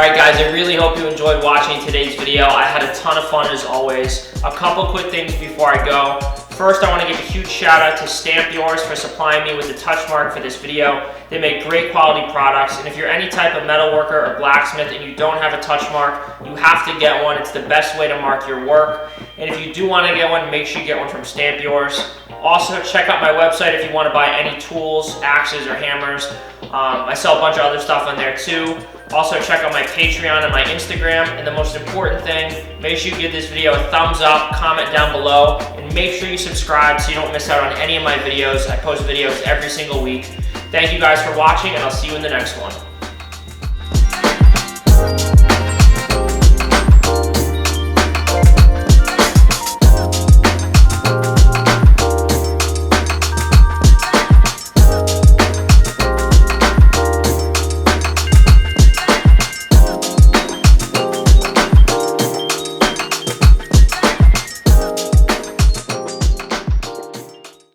Alright guys, I really hope you enjoyed watching today's video. I had a ton of fun as always. A couple quick things before I go. First, I want to give a huge shout out to Stanley for supplying me with the touch mark for this video. They make great quality products, and if you're any type of metal worker or blacksmith and you don't have a touch mark, you have to get one. It's the best way to mark your work. And if you do want to get one, make sure you get one from Stanley. Also, check out my website if you want to buy any tools, axes, or hammers. I sell a bunch of other stuff on there too. Also, check out my Patreon and my Instagram. And the most important thing, make sure you give this video a thumbs up, comment down below, and make sure you subscribe so you don't miss out on any of my videos. I post videos every single week. Thank you guys for watching, and I'll see you in the next one.